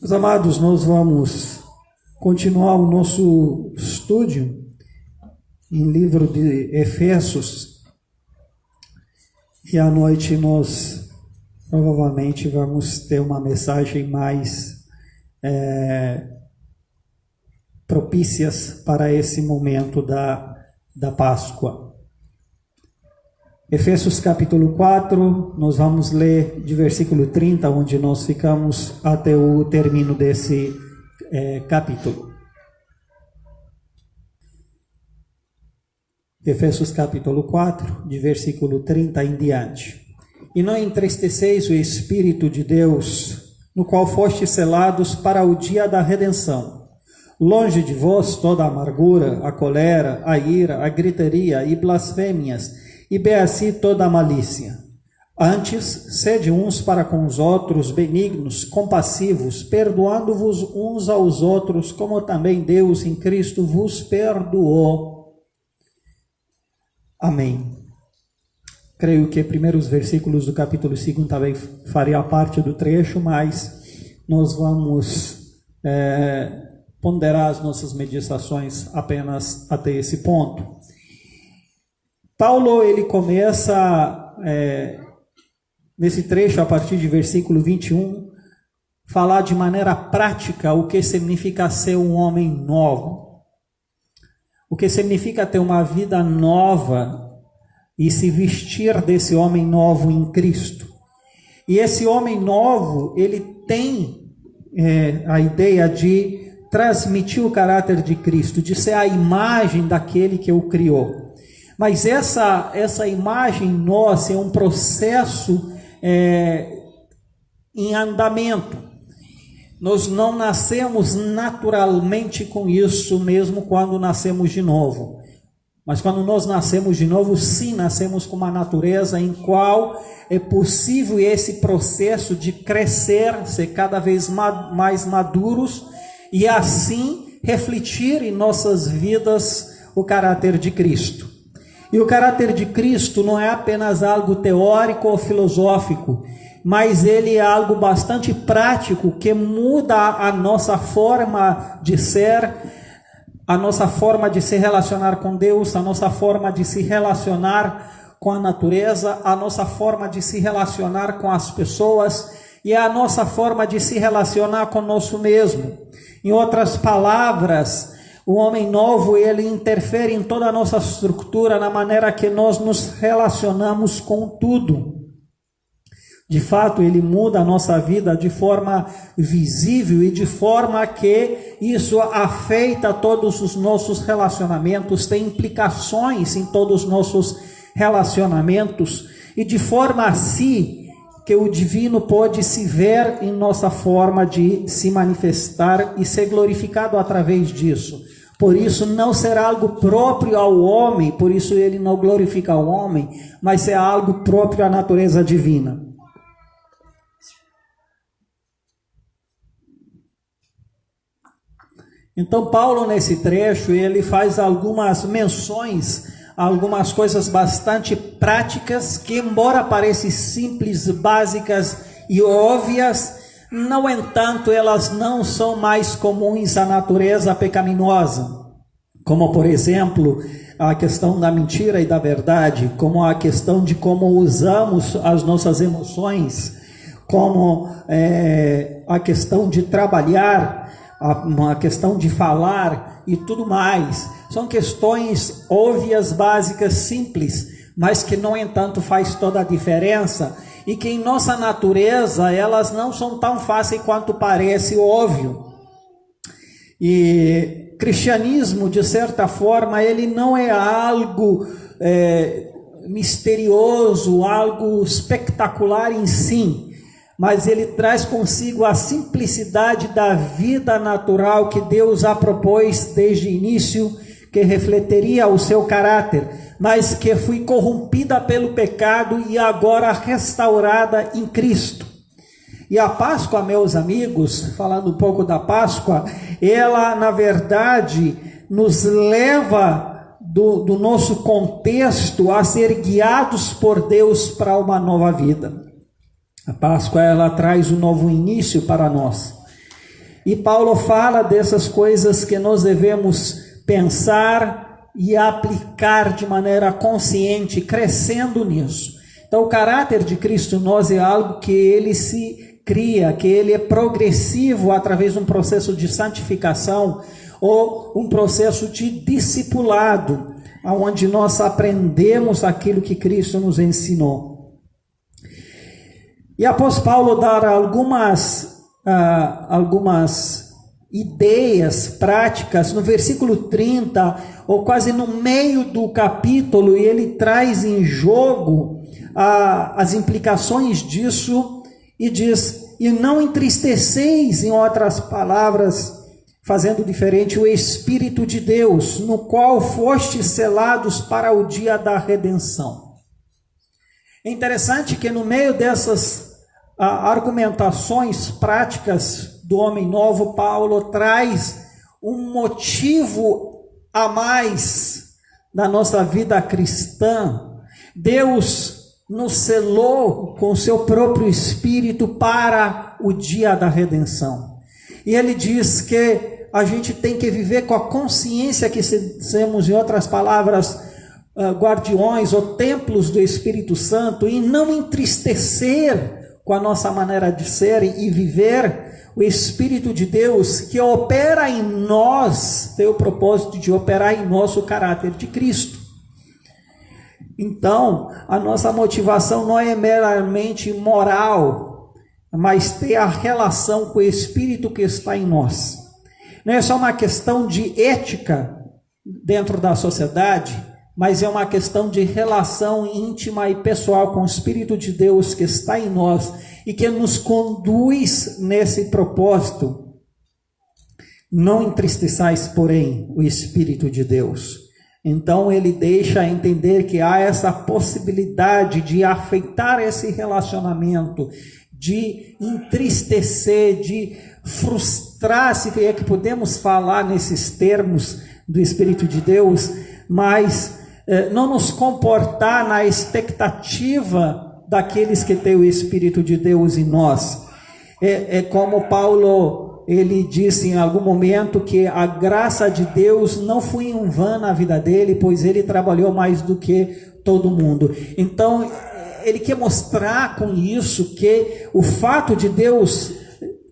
Meus amados, nós vamos continuar o nosso estudo em livro de Efésios e à noite nós provavelmente vamos ter uma mensagem mais propícias para esse momento da Páscoa. Efésios capítulo 4, nós vamos ler de versículo 30, onde nós ficamos até o término desse capítulo. Efésios capítulo 4, de versículo 30 em diante. E não entristeceis o Espírito de Deus, no qual fostes selados para o dia da redenção. Longe de vós toda a amargura, a colera, a ira, a gritaria e blasfêmias, e bem assim toda a malícia. Antes, sede uns para com os outros benignos, compassivos, perdoando-vos uns aos outros, como também Deus em Cristo vos perdoou. Amém. Creio que primeiros versículos do capítulo 2 também faria parte do trecho, mas nós vamos ponderar as nossas meditações apenas até esse ponto. Paulo, ele começa nesse trecho, a partir de versículo 21, falar de maneira prática o que significa ser um homem novo. O que significa ter uma vida nova e se vestir desse homem novo em Cristo. E esse homem novo, ele tem a ideia de transmitir o caráter de Cristo, de ser a imagem daquele que o criou. Mas essa imagem nossa é um processo em andamento. Nós não nascemos naturalmente com isso, mesmo quando nascemos de novo. Mas quando nós nascemos de novo, sim, nascemos com uma natureza em qual é possível esse processo de crescer, ser cada vez mais maduros e assim refletir em nossas vidas o caráter de Cristo. E o caráter de Cristo não é apenas algo teórico ou filosófico, mas ele é algo bastante prático que muda a nossa forma de ser, a nossa forma de se relacionar com Deus, a nossa forma de se relacionar com a natureza, a nossa forma de se relacionar com as pessoas e a nossa forma de se relacionar conosco mesmo. Em outras palavras, o homem novo, ele interfere em toda a nossa estrutura, na maneira que nós nos relacionamos com tudo. De fato, ele muda a nossa vida de forma visível e de forma que isso afeta todos os nossos relacionamentos, tem implicações em todos os nossos relacionamentos e de forma assim que o divino pode se ver em nossa forma de se manifestar e ser glorificado através disso. Por isso não será algo próprio ao homem, por isso ele não glorifica o homem, mas é algo próprio à natureza divina. Então Paulo nesse trecho, ele faz algumas menções, algumas coisas bastante práticas, que embora pareçam simples, básicas e óbvias, no entanto, elas não são mais comuns à natureza pecaminosa, como por exemplo, a questão da mentira e da verdade, como a questão de como usamos as nossas emoções, como a questão de trabalhar, a questão de falar e tudo mais. São questões óbvias, básicas, simples, mas que no entanto faz toda a diferença. E que em nossa natureza elas não são tão fáceis quanto parece óbvio. E cristianismo, de certa forma, ele não é algo misterioso, algo espetacular em si, mas ele traz consigo a simplicidade da vida natural que Deus a propôs desde o início, que refletiria o seu caráter, mas que foi corrompida pelo pecado e agora restaurada em Cristo. E a Páscoa, meus amigos, falando um pouco da Páscoa, ela na verdade nos leva do nosso contexto a ser guiados por Deus para uma nova vida. A Páscoa, ela traz um novo início para nós. E Paulo fala dessas coisas que nós devemos pensar e aplicar de maneira consciente, crescendo nisso. Então, o caráter de Cristo em nós é algo que ele se cria, que ele é progressivo através de um processo de santificação ou um processo de discipulado, onde nós aprendemos aquilo que Cristo nos ensinou. E após Paulo dar algumas ideias práticas, no versículo 30, ou quase no meio do capítulo, ele traz em jogo as implicações disso e diz: e não entristeceis, em outras palavras, fazendo diferente, o Espírito de Deus, no qual fostes selados para o dia da redenção. É interessante que no meio dessas argumentações práticas do homem novo, Paulo traz um motivo a mais da nossa vida cristã. Deus nos selou com o seu próprio Espírito para o dia da redenção. E ele diz que a gente tem que viver com a consciência que somos, em outras palavras, guardiões ou templos do Espírito Santo, e não entristecer com a nossa maneira de ser e viver o Espírito de Deus que opera em nós, tem o propósito de operar em nós o caráter de Cristo. Então, a nossa motivação não é meramente moral, mas ter a relação com o Espírito que está em nós. Não é só uma questão de ética dentro da sociedade, mas é uma questão de relação íntima e pessoal com o Espírito de Deus que está em nós e que nos conduz nesse propósito. Não entristeçais, porém, o Espírito de Deus. Então ele deixa entender que há essa possibilidade de afetar esse relacionamento, de entristecer, de frustrar, se é que podemos falar nesses termos do Espírito de Deus, mas não nos comportar na expectativa daqueles que têm o Espírito de Deus em nós. É como Paulo, ele disse em algum momento que a graça de Deus não foi em vão na vida dele, pois ele trabalhou mais do que todo mundo. Então, ele quer mostrar com isso que o fato de Deus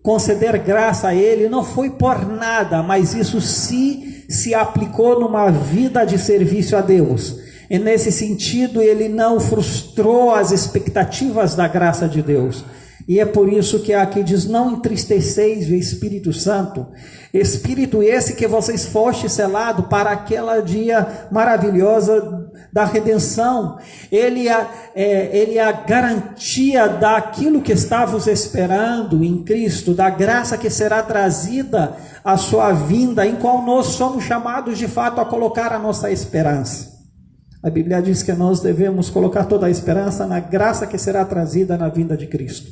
conceder graça a ele não foi por nada, mas isso se aplicou numa vida de serviço a Deus. E nesse sentido, ele não frustrou as expectativas da graça de Deus. E é por isso que aqui diz: não entristeceis o Espírito Santo, Espírito esse que vocês fostes selado para aquela dia maravilhosa da redenção. Ele é a garantia daquilo que estávamos esperando em Cristo, da graça que será trazida à sua vinda, em qual nós somos chamados de fato a colocar a nossa esperança. A Bíblia diz que nós devemos colocar toda a esperança na graça que será trazida na vinda de Cristo,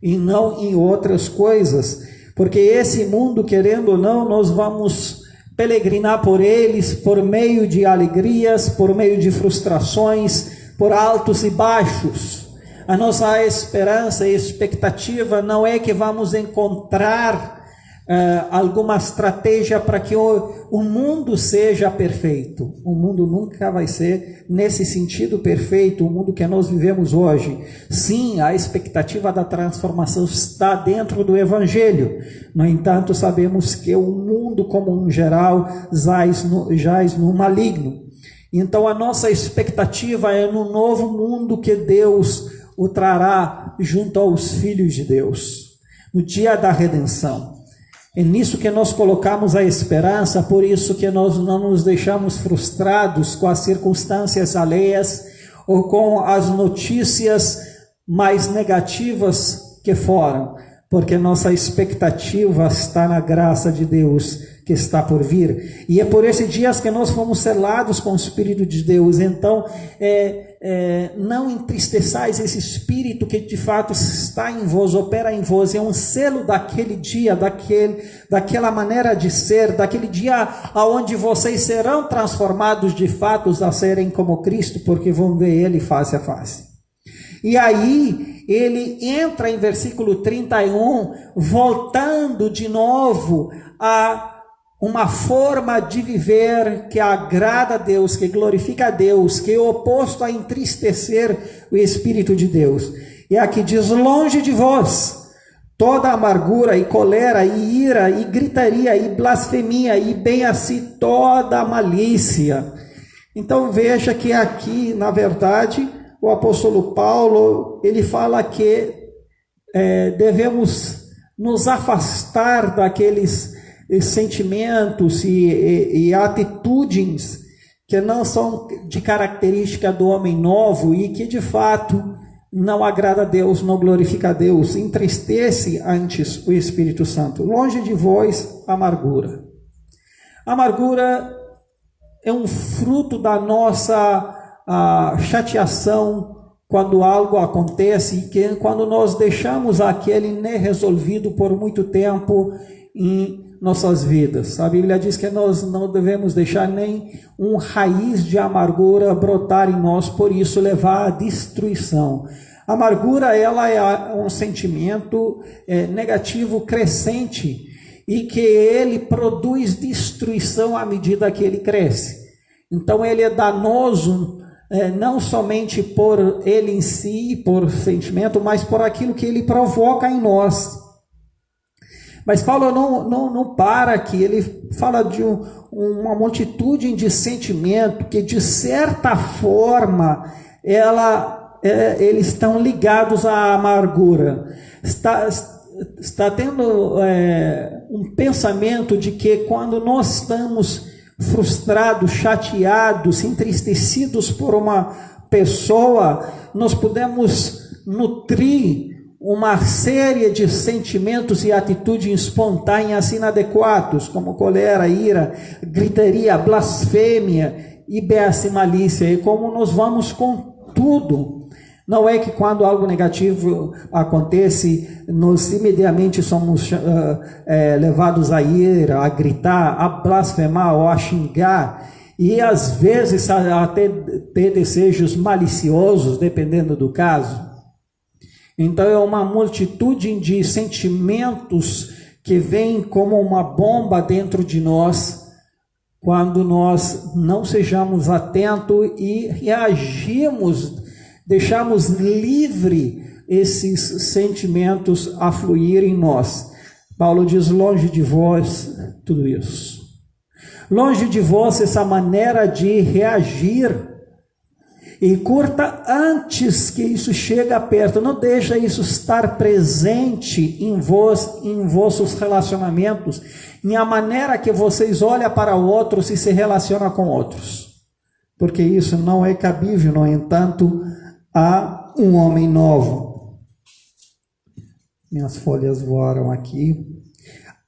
e não em outras coisas, porque esse mundo, querendo ou não, nós vamos peregrinar por eles, por meio de alegrias, por meio de frustrações, por altos e baixos. A nossa esperança e expectativa não é que vamos encontrar alguma estratégia para que o mundo seja perfeito. O mundo nunca vai ser nesse sentido perfeito, o mundo que nós vivemos hoje. Sim, a expectativa da transformação está dentro do Evangelho. No entanto, sabemos que o mundo como um geral jaz no maligno. Então a nossa expectativa é no novo mundo que Deus o trará junto aos filhos de Deus, no dia da redenção. É nisso que nós colocamos a esperança, por isso que nós não nos deixamos frustrados com as circunstâncias alheias ou com as notícias mais negativas que foram, porque nossa expectativa está na graça de Deus que está por vir. E é por esses dias que nós fomos selados com o Espírito de Deus. Então, não entristeçais esse Espírito que de fato está em vós, opera em vós. É um selo daquele dia, daquela maneira de ser, daquele dia onde vocês serão transformados de fato a serem como Cristo, porque vão ver Ele face a face. E aí, ele entra em versículo 31, voltando de novo a uma forma de viver que agrada a Deus, que glorifica a Deus, que é oposto a entristecer o Espírito de Deus. E aqui diz: longe de vós toda amargura e colera e ira e gritaria e blasfemia e bem assim toda malícia. Então veja que aqui, na verdade, o apóstolo Paulo, ele fala que devemos nos afastar daqueles sentimentos e atitudes que não são de característica do homem novo e que de fato não agrada a Deus, não glorifica a Deus, entristece antes o Espírito Santo. Longe de vós amargura. Amargura é um fruto da nossa chateação quando algo acontece, e que quando nós deixamos aquele resolvido por muito tempo em nossas vidas. A Bíblia diz que nós não devemos deixar nem raiz de amargura brotar em nós, por isso levar à destruição. A amargura, ela é um sentimento negativo crescente e que ele produz destruição à medida que ele cresce. Então ele é danoso não somente por ele em si, por sentimento, mas por aquilo que ele provoca em nós. Mas Paulo não para aqui, ele fala de uma multitude de sentimentos que, de certa forma, eles estão ligados à amargura. Está tendo um pensamento de que quando nós estamos frustrados, chateados, entristecidos por uma pessoa, nós podemos nutrir uma série de sentimentos e atitudes espontâneas inadequados, como colera, ira, gritaria, blasfêmia e bessa malícia. E como nós vamos com tudo. Não é que quando algo negativo acontece, nós imediatamente somos levados a ira, a gritar, a blasfemar ou a xingar. E às vezes até ter desejos maliciosos, dependendo do caso. Então é uma multitude de sentimentos que vem como uma bomba dentro de nós, quando nós não sejamos atentos e reagimos, deixamos livre esses sentimentos a fluir em nós. Paulo diz: longe de vós tudo isso. Longe de vós essa maneira de reagir. E curta antes que isso chegue perto. Não deixa isso estar presente em vós, em vossos relacionamentos, em a maneira que vocês olham para outros e se relacionam com outros. Porque isso não é cabível, no entanto, a um homem novo. Minhas folhas voaram aqui.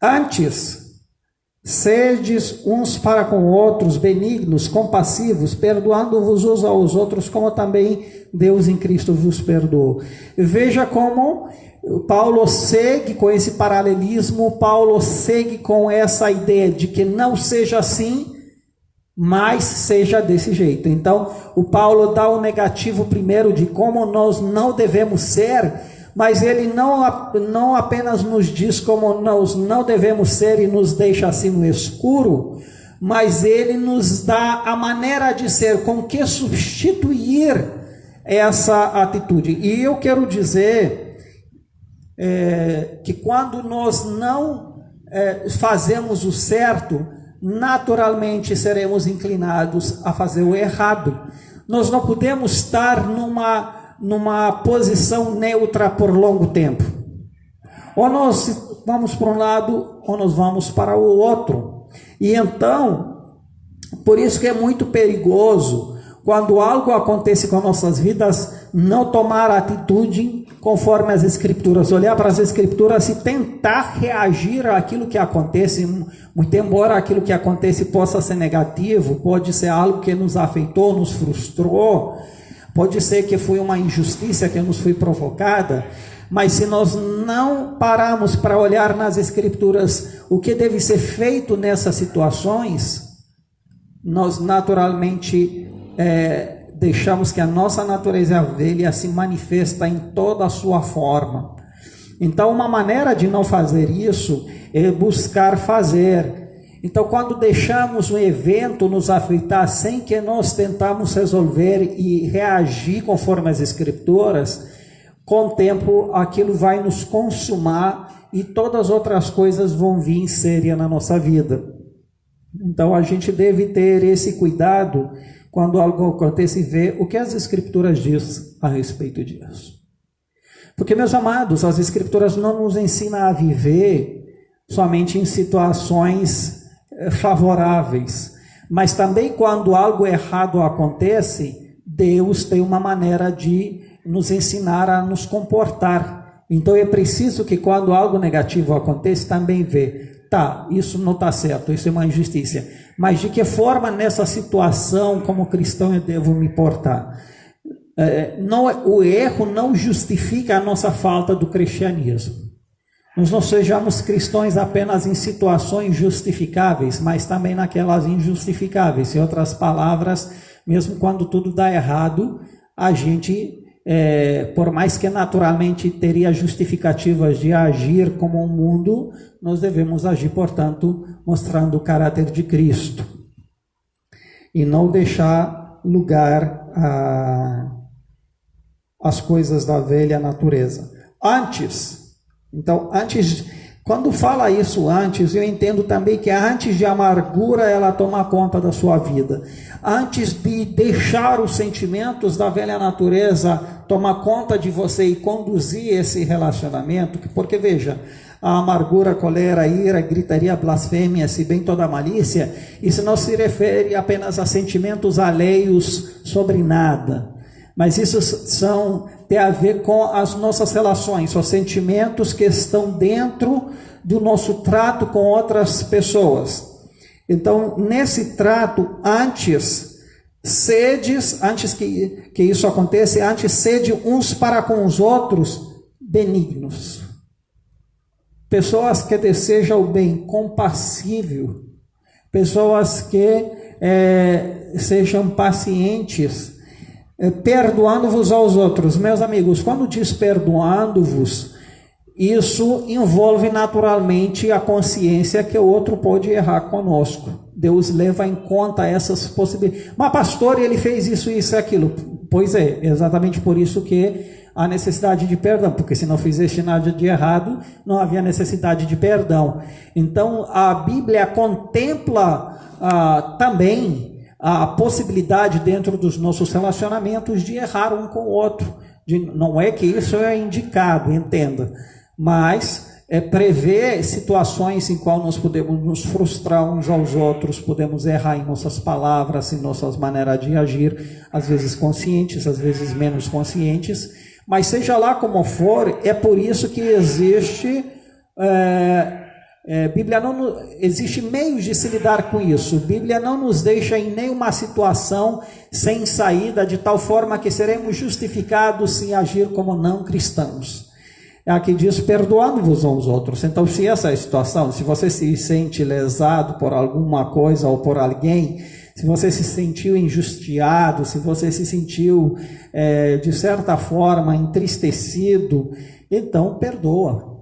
Antes, sedes uns para com outros benignos, compassivos, perdoando-vos uns aos outros, como também Deus em Cristo vos perdoou. Veja como Paulo segue com esse paralelismo, Paulo segue com essa ideia de que não seja assim, mas seja desse jeito. Então, o Paulo dá o negativo primeiro de como nós não devemos ser, mas ele não apenas nos diz como nós não devemos ser e nos deixa assim no escuro, mas ele nos dá a maneira de ser, com que substituir essa atitude. E eu quero dizer que quando nós não fazemos o certo, naturalmente seremos inclinados a fazer o errado. Nós não podemos estar numa posição neutra por longo tempo. Ou nós vamos para um lado, ou nós vamos para o outro. E então, por isso que é muito perigoso, quando algo acontece com nossas vidas, não tomar atitude conforme as Escrituras, olhar para as Escrituras e tentar reagir àquilo que acontece, muito embora aquilo que acontece possa ser negativo, pode ser algo que nos afetou, nos frustrou, pode ser que foi uma injustiça que nos foi provocada, mas se nós não pararmos para olhar nas Escrituras o que deve ser feito nessas situações, nós naturalmente deixamos que a nossa natureza velha se manifesta em toda a sua forma. Então, uma maneira de não fazer isso é buscar fazer. Então, quando deixamos um evento nos afetar sem que nós tentamos resolver e reagir conforme as Escrituras, com o tempo aquilo vai nos consumar e todas as outras coisas vão vir sérias na nossa vida. Então, a gente deve ter esse cuidado quando algo acontece e ver o que as Escrituras dizem a respeito disso. Porque, meus amados, as Escrituras não nos ensinam a viver somente em situações favoráveis, mas também quando algo errado acontece, Deus tem uma maneira de nos ensinar a nos comportar. Então é preciso que quando algo negativo acontece, também ver, tá, isso não está certo, isso é uma injustiça, mas de que forma nessa situação, como cristão, eu devo me portar? O erro não justifica a nossa falta do cristianismo. Nós não sejamos cristãos apenas em situações justificáveis, mas também naquelas injustificáveis. Em outras palavras, mesmo quando tudo dá errado, a gente, por mais que naturalmente teria justificativas de agir como o mundo, nós devemos agir, portanto, mostrando o caráter de Cristo. E não deixar lugar às coisas da velha natureza. Quando fala isso antes, eu entendo também que antes de amargura ela tomar conta da sua vida, antes de deixar os sentimentos da velha natureza tomar conta de você e conduzir esse relacionamento, porque veja, a amargura, colera, ira, gritaria, blasfêmia, se bem toda malícia, isso não se refere apenas a sentimentos alheios sobre nada, mas isso tem a ver com as nossas relações, os sentimentos que estão dentro do nosso trato com outras pessoas. Então, nesse trato, antes que isso aconteça, antes sede uns para com os outros benignos. Pessoas que desejam o bem, compassível. Pessoas que sejam pacientes, perdoando-vos aos outros. Meus amigos, quando diz perdoando-vos, isso envolve naturalmente a consciência que o outro pode errar conosco. Deus leva em conta essas possibilidades. Mas pastor, ele fez isso e aquilo. Pois é, exatamente por isso que há necessidade de perdão, porque se não fizesse nada de errado, não havia necessidade de perdão. Então a Bíblia contempla também a possibilidade dentro dos nossos relacionamentos de errar um com o outro. Não é que isso é indicado, entenda, mas prevê situações em qual nós podemos nos frustrar uns aos outros, podemos errar em nossas palavras, em nossas maneiras de agir, às vezes conscientes, às vezes menos conscientes, mas seja lá como for, é por isso que existe... Bíblia não existe meios de se lidar com isso. Bíblia não nos deixa em nenhuma situação sem saída, de tal forma que seremos justificados em agir como não cristãos. Aqui diz perdoando-vos uns aos outros. Então, se essa é a situação, se você se sente lesado por alguma coisa ou por alguém, se você se sentiu injustiado, se você se sentiu de certa forma entristecido, então perdoa.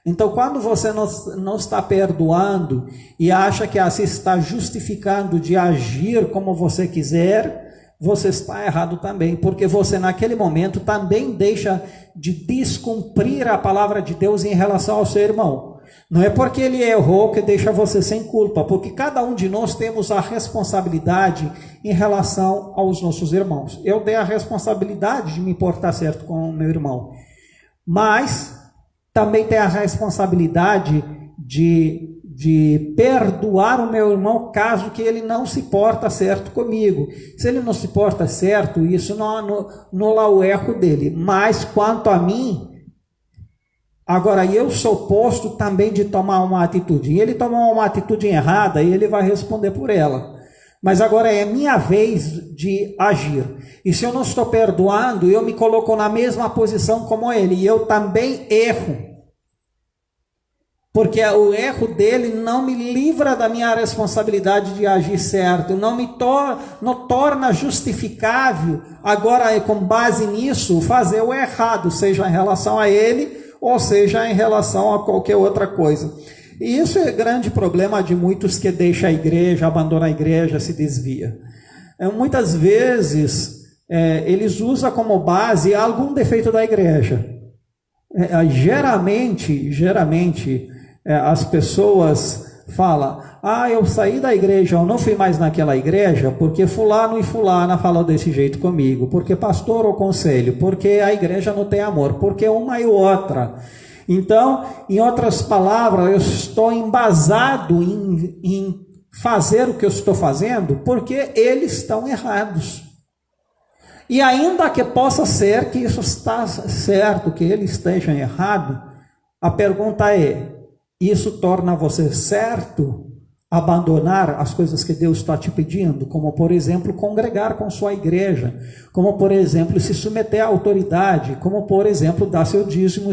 Então, quando você não está perdoando e acha que assim está justificando de agir como você quiser, você está errado também, porque você naquele momento também deixa de descumprir a palavra de Deus em relação ao seu irmão. Não é porque ele errou que deixa você sem culpa, porque cada um de nós temos a responsabilidade em relação aos nossos irmãos. Eu dei a responsabilidade de me portar certo com o meu irmão, mas também tem a responsabilidade de perdoar o meu irmão caso que ele não se porta certo comigo. Se ele não se porta certo, isso não anula o erro dele. Mas quanto a mim, agora eu sou posto também de tomar uma atitude. E ele tomar uma atitude errada e ele vai responder por ela. Mas agora é minha vez de agir. E se eu não estou perdoando, eu me coloco na mesma posição como ele. E eu também erro. porque o erro dele não me livra da minha responsabilidade de agir certo, não torna justificável, agora com base nisso, fazer o errado, seja em relação a ele, ou seja em relação a qualquer outra coisa. E isso é grande problema de muitos que deixam a igreja, abandonam a igreja, se desvia. Muitas vezes, eles usam como base algum defeito da igreja. Geralmente, as pessoas falam, eu saí da igreja, eu não fui mais naquela igreja, porque fulano e fulana falou desse jeito comigo, porque pastor ou conselho, porque a igreja não tem amor, porque uma e outra. Então, em outras palavras, eu estou embasado em fazer o que eu estou fazendo, porque eles estão errados. E ainda que possa ser que isso está certo, que eles estejam errados, a pergunta é, isso torna você certo abandonar as coisas que Deus está te pedindo? Como, por exemplo, congregar com sua igreja, como, por exemplo, se submeter à autoridade, como, por exemplo, dar seu dízimo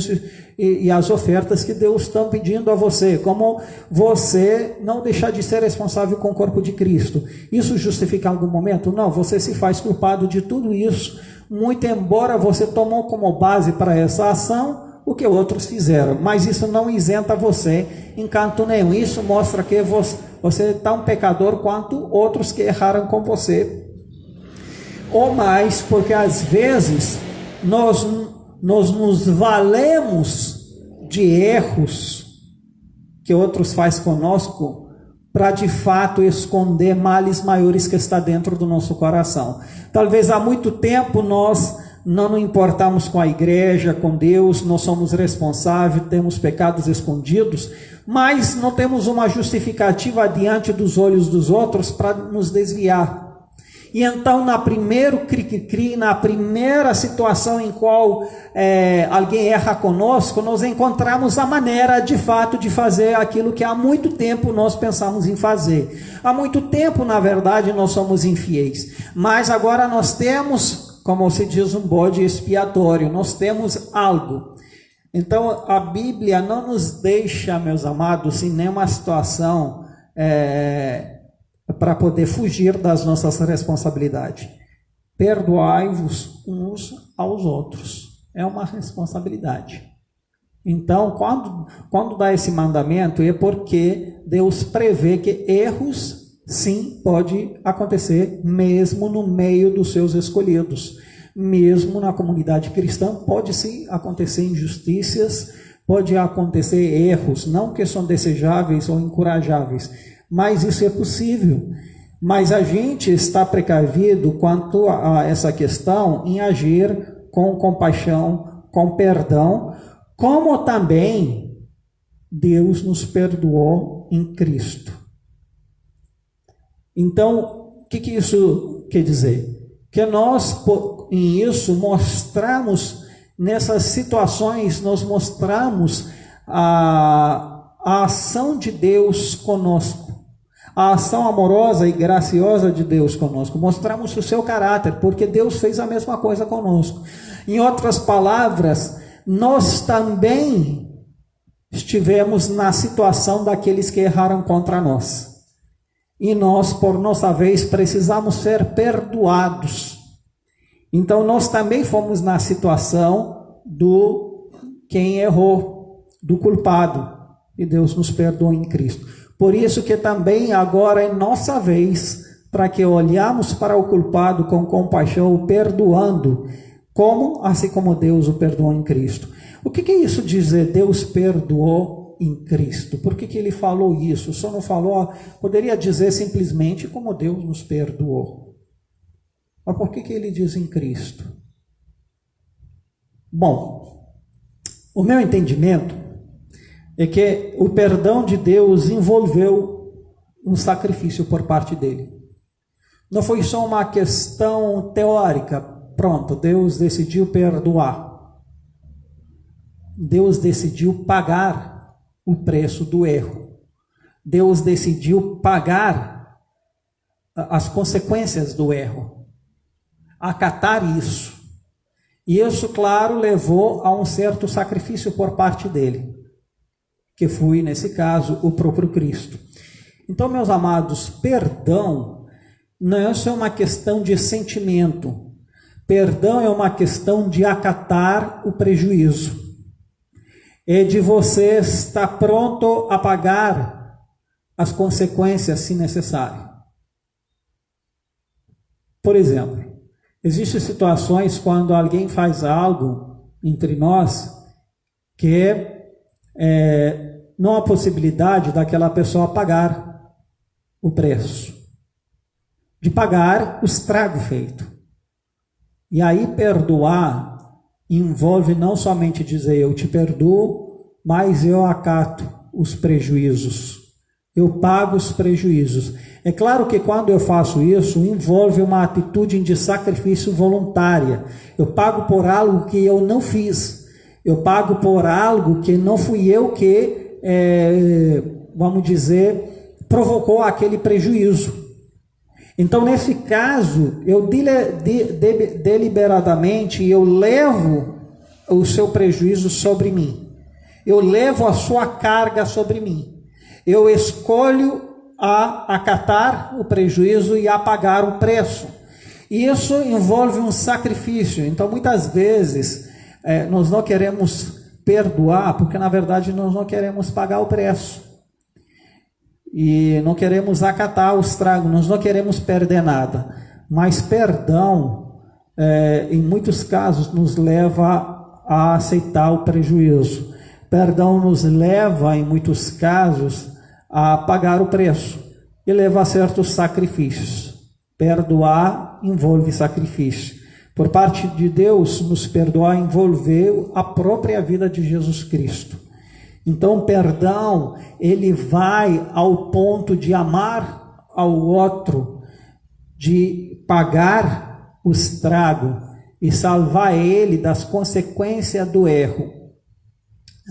e as ofertas que Deus está pedindo a você, como você não deixar de ser responsável com o corpo de Cristo. Isso justifica algum momento? Não, você se faz culpado de tudo isso, muito embora você tomou como base para essa ação o que outros fizeram, mas isso não isenta você em canto nenhum. Isso mostra que você é tão pecador quanto outros que erraram com você, ou mais, porque às vezes nós nos valemos de erros que outros fazem conosco para de fato esconder males maiores que está dentro do nosso coração. Talvez há muito tempo nós não nos importamos com a igreja, com Deus, nós somos responsáveis, temos pecados escondidos, mas não temos uma justificativa diante dos olhos dos outros para nos desviar. E então, na primeira situação em qual alguém erra conosco, nós encontramos a maneira de fato de fazer aquilo que há muito tempo nós pensamos em fazer. Há muito tempo, na verdade, nós somos infiéis, mas agora nós temos, como se diz, um bode expiatório, nós temos algo. Então a Bíblia não nos deixa, meus amados, em nenhuma situação para poder fugir das nossas responsabilidades. Perdoai-vos uns aos outros, é uma responsabilidade. Então quando dá esse mandamento é porque Deus prevê que erros sim, pode acontecer mesmo no meio dos seus escolhidos, mesmo na comunidade cristã, pode sim acontecer injustiças, pode acontecer erros, não que são desejáveis ou encorajáveis, mas isso é possível. Mas a gente está precavido quanto a essa questão em agir com compaixão, com perdão, como também Deus nos perdoou em Cristo. Então, o que isso quer dizer? Que nós, em isso, mostramos, nessas situações, nós mostramos a ação de Deus conosco, a ação amorosa e graciosa de Deus conosco. Mostramos o seu caráter, porque Deus fez a mesma coisa conosco. Em outras palavras, nós também estivemos na situação daqueles que erraram contra nós. E nós, por nossa vez, precisamos ser perdoados. Então, nós também fomos na situação do quem errou, do culpado. E Deus nos perdoou em Cristo. Por isso que também agora é nossa vez, para que olhamos para o culpado com compaixão, o perdoando, assim como Deus o perdoou em Cristo. O que é isso dizer Deus perdoou em Cristo? Por que ele falou isso? Só não falou, poderia dizer simplesmente como Deus nos perdoou. Mas por que ele diz em Cristo? Bom, o meu entendimento é que o perdão de Deus envolveu um sacrifício por parte dele. Não foi só uma questão teórica, pronto, Deus decidiu perdoar. Deus decidiu pagar o preço do erro. Deus decidiu pagar as consequências do erro, acatar isso. E isso, claro, levou a um certo sacrifício por parte dele, que foi, nesse caso, o próprio Cristo. Então, meus amados, perdão não é só uma questão de sentimento. Perdão é uma questão de acatar o prejuízo. É de você estar pronto a pagar as consequências, se necessário. Por exemplo, existem situações quando alguém faz algo entre nós que não há possibilidade daquela pessoa pagar o preço, de pagar o estrago feito. E aí perdoar envolve não somente dizer eu te perdoo, mas eu acato os prejuízos, eu pago os prejuízos. É claro que quando eu faço isso, envolve uma atitude de sacrifício voluntária. Eu pago por algo que eu não fiz, eu pago por algo que não fui eu que, vamos dizer, provocou aquele prejuízo. Então, nesse caso, eu deliberadamente eu levo o seu prejuízo sobre mim. Eu levo a sua carga sobre mim. Eu escolho a acatar o prejuízo e a pagar o preço. E isso envolve um sacrifício. Então, muitas vezes, nós não queremos perdoar porque, na verdade, nós não queremos pagar o preço. E não queremos acatar o estrago, nós não queremos perder nada. Mas perdão, em muitos casos, nos leva a aceitar o prejuízo. Perdão nos leva, em muitos casos, a pagar o preço e leva a certos sacrifícios. Perdoar envolve sacrifício. Por parte de Deus, nos perdoar envolveu a própria vida de Jesus Cristo. Então, perdão, ele vai ao ponto de amar ao outro, de pagar o estrago e salvar ele das consequências do erro.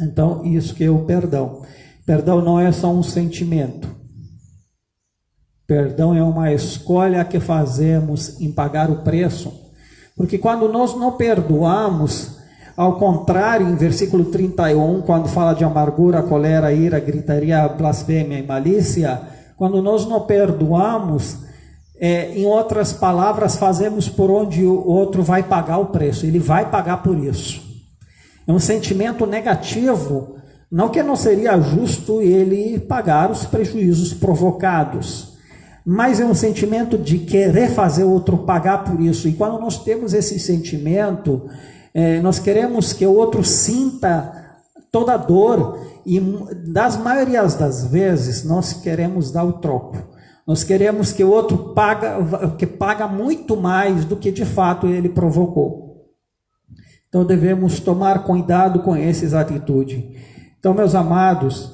Então, isso que é o perdão. Perdão não é só um sentimento. Perdão é uma escolha que fazemos em pagar o preço. Porque quando nós não perdoamos, ao contrário, em versículo 31, quando fala de amargura, colera, ira, gritaria, blasfêmia e malícia, quando nós não perdoamos, em outras palavras, fazemos por onde o outro vai pagar o preço, ele vai pagar por isso. É um sentimento negativo, não que não seria justo ele pagar os prejuízos provocados, mas é um sentimento de querer fazer o outro pagar por isso. E quando nós temos esse sentimento, nós queremos que o outro sinta toda a dor, e das maiorias das vezes nós queremos dar o troco. Nós queremos que o outro paga muito mais do que de fato ele provocou. Então devemos tomar cuidado com essas atitudes. Então, meus amados,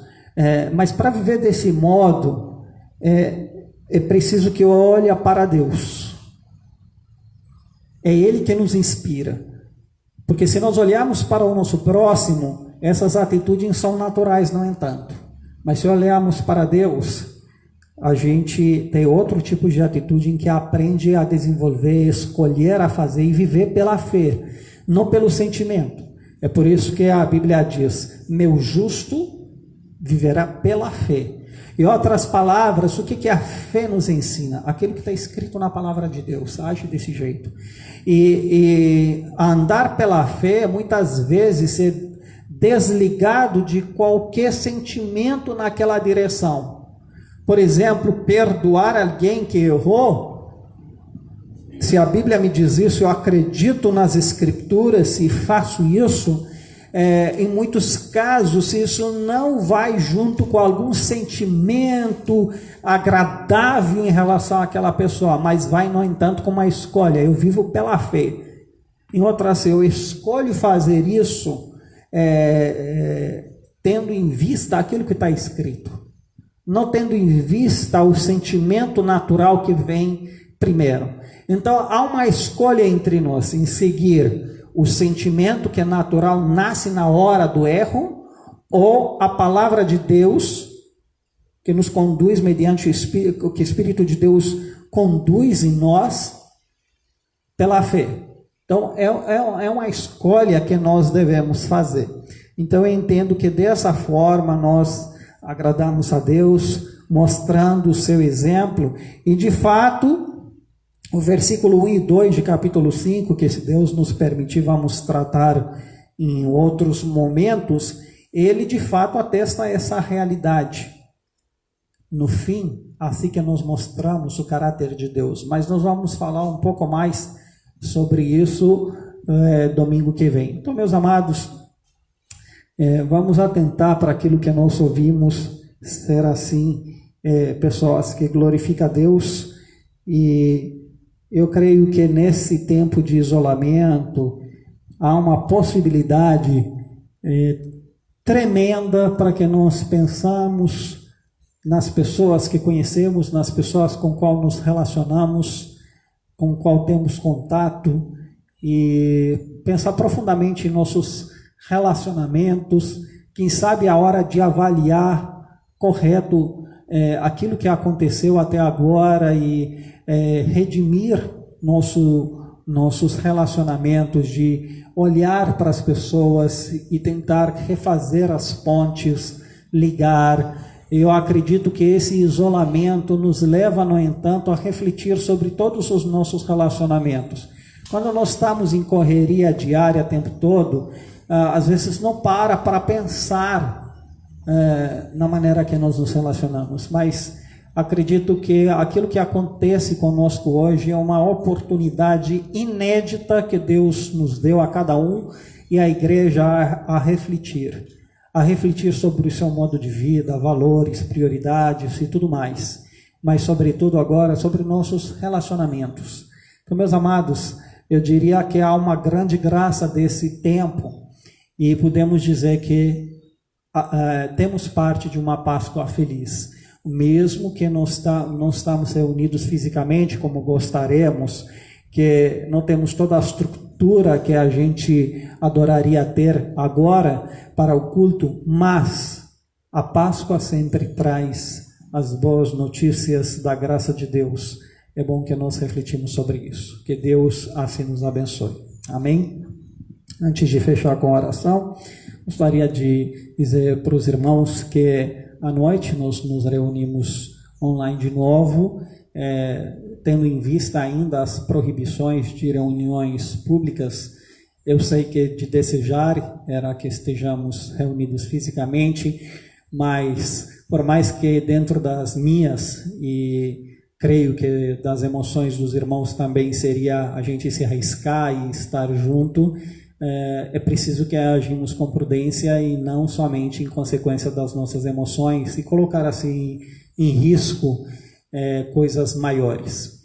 mas para viver desse modo, é preciso que eu olhe para Deus. É Ele que nos inspira. Porque se nós olharmos para o nosso próximo, essas atitudes são naturais, no entanto. Mas se olharmos para Deus, a gente tem outro tipo de atitude em que aprende a desenvolver, escolher a fazer e viver pela fé, não pelo sentimento. É por isso que a Bíblia diz, meu justo viverá pela fé. Em outras palavras, o que a fé nos ensina? Aquilo que está escrito na palavra de Deus, age desse jeito. E andar pela fé, muitas vezes, ser desligado de qualquer sentimento naquela direção. Por exemplo, perdoar alguém que errou. Se a Bíblia me diz isso, eu acredito nas Escrituras e faço isso. Em muitos casos, isso não vai junto com algum sentimento agradável em relação àquela pessoa, mas vai, no entanto, com uma escolha. Eu vivo pela fé. Em outras, eu escolho fazer isso tendo em vista aquilo que está escrito, não tendo em vista o sentimento natural que vem primeiro. Então, há uma escolha entre nós em seguir o sentimento que é natural, nasce na hora do erro, ou a palavra de Deus, que nos conduz mediante o Espírito, que o Espírito de Deus conduz em nós, pela fé. Então, é uma escolha que nós devemos fazer. Então eu entendo que dessa forma nós agradamos a Deus, mostrando o seu exemplo, e de fato, o versículo 1 e 2 de capítulo 5, que se Deus nos permitir, vamos tratar em outros momentos, ele de fato atesta essa realidade. No fim, assim que nós mostramos o caráter de Deus, mas nós vamos falar um pouco mais sobre isso domingo que vem. Então, meus amados, vamos atentar para aquilo que nós ouvimos, ser assim, pessoas que glorificam a Deus, e eu creio que nesse tempo de isolamento há uma possibilidade tremenda para que nós pensamos nas pessoas que conhecemos, nas pessoas com qual nos relacionamos, com qual temos contato, e pensar profundamente em nossos relacionamentos, quem sabe a hora de avaliar correto aquilo que aconteceu até agora e redimir nossos relacionamentos, de olhar para as pessoas e tentar refazer as pontes, ligar. Eu acredito que esse isolamento nos leva, no entanto, a refletir sobre todos os nossos relacionamentos. Quando nós estamos em correria diária o tempo todo, às vezes não para pensar na maneira que nós nos relacionamos, mas acredito que aquilo que acontece conosco hoje é uma oportunidade inédita que Deus nos deu a cada um e a igreja a refletir sobre o seu modo de vida, valores, prioridades e tudo mais, mas sobretudo agora sobre nossos relacionamentos. Então, meus amados, eu diria que há uma grande graça desse tempo e podemos dizer que temos parte de uma Páscoa feliz. Mesmo que não estamos reunidos fisicamente como gostaríamos, que não temos toda a estrutura que a gente adoraria ter agora para o culto, mas a Páscoa sempre traz as boas notícias da graça de Deus. É bom que nós refletimos sobre isso. Que Deus assim nos abençoe. Amém? Antes de fechar com a oração, gostaria de dizer para os irmãos que à noite nós nos reunimos online de novo, tendo em vista ainda as proibições de reuniões públicas. Eu sei que de desejar era que estejamos reunidos fisicamente, mas por mais que dentro das minhas, e creio que das emoções dos irmãos também seria a gente se arriscar e estar junto, é preciso que agimos com prudência e não somente em consequência das nossas emoções e colocar assim em risco coisas maiores.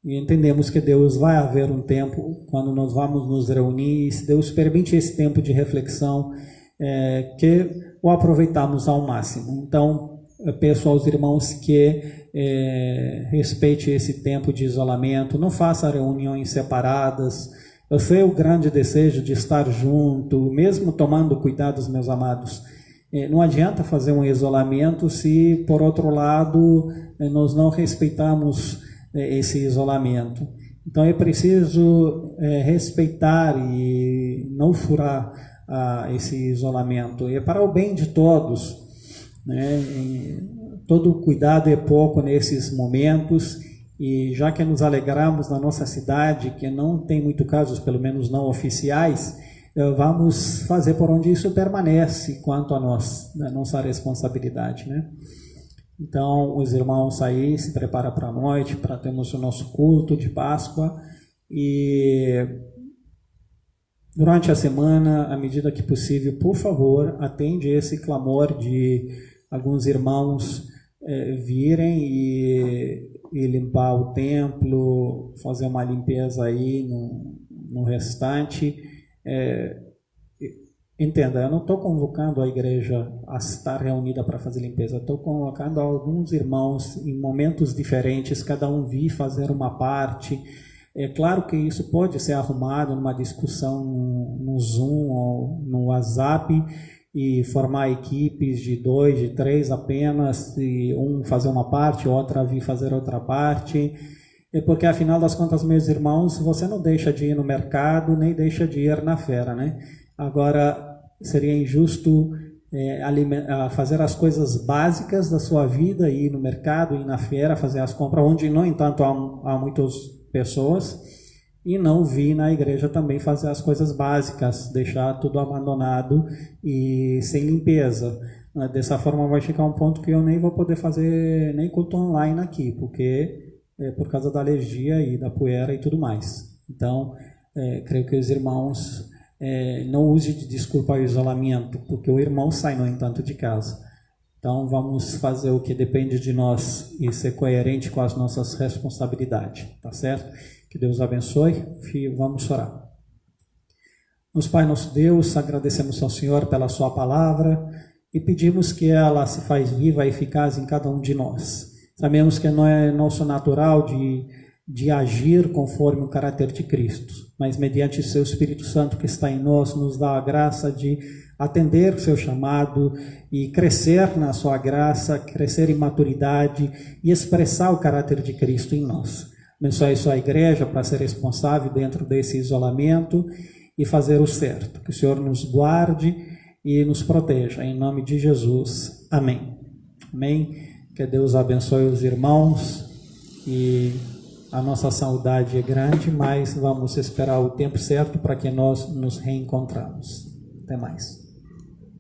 E entendemos que Deus vai haver um tempo quando nós vamos nos reunir, e se Deus permite esse tempo de reflexão, que o aproveitamos ao máximo. Então, eu peço aos irmãos que respeite esse tempo de isolamento, não faça reuniões separadas. Eu sei o grande desejo de estar junto, mesmo tomando cuidados, meus amados. Não adianta fazer um isolamento se, por outro lado, nós não respeitamos esse isolamento. Então é preciso respeitar e não furar esse isolamento. É para o bem de todos, né? Todo cuidado é pouco nesses momentos. E já que nos alegramos na nossa cidade, que não tem muito casos, pelo menos não oficiais, vamos fazer por onde isso permanece quanto a nós, a nossa responsabilidade, né? Então, os irmãos aí se preparam para a noite, para termos o nosso culto de Páscoa, e durante a semana, à medida que possível, por favor, atende esse clamor de alguns irmãos virem e limpar o templo, fazer uma limpeza aí no restante. Entenda, eu não estou convocando a igreja a estar reunida para fazer limpeza, estou convocando alguns irmãos em momentos diferentes, cada um vir fazer uma parte. É claro que isso pode ser arrumado numa discussão no Zoom ou no WhatsApp, e formar equipes de 2, de 3 apenas, e um fazer uma parte, outra vir fazer outra parte, porque afinal das contas, meus irmãos, você não deixa de ir no mercado, nem deixa de ir na feira, né? Agora, seria injusto fazer as coisas básicas da sua vida, ir no mercado, ir na feira, fazer as compras, onde, no entanto, há muitas pessoas, e não vir na igreja também fazer as coisas básicas, deixar tudo abandonado e sem limpeza. Dessa forma vai chegar um ponto que eu nem vou poder fazer nem culto online aqui, porque por causa da alergia e da poeira e tudo mais. Então, creio que os irmãos não usem de desculpa o isolamento, porque o irmão sai, no entanto, de casa. Então, vamos fazer o que depende de nós e ser coerente com as nossas responsabilidades, tá certo? Que Deus abençoe e vamos orar. Nosso Pai, nosso Deus, agradecemos ao Senhor pela sua palavra e pedimos que ela se faz viva e eficaz em cada um de nós. Sabemos que não é nosso natural de agir conforme o caráter de Cristo, mas mediante o seu Espírito Santo que está em nós, nos dá a graça de atender o seu chamado e crescer na sua graça, crescer em maturidade e expressar o caráter de Cristo em nós. Abençoe a sua igreja para ser responsável dentro desse isolamento e fazer o certo. Que o Senhor nos guarde e nos proteja. Em nome de Jesus. Amém. Amém. Que Deus abençoe os irmãos e a nossa saudade é grande, mas vamos esperar o tempo certo para que nós nos reencontramos. Até mais.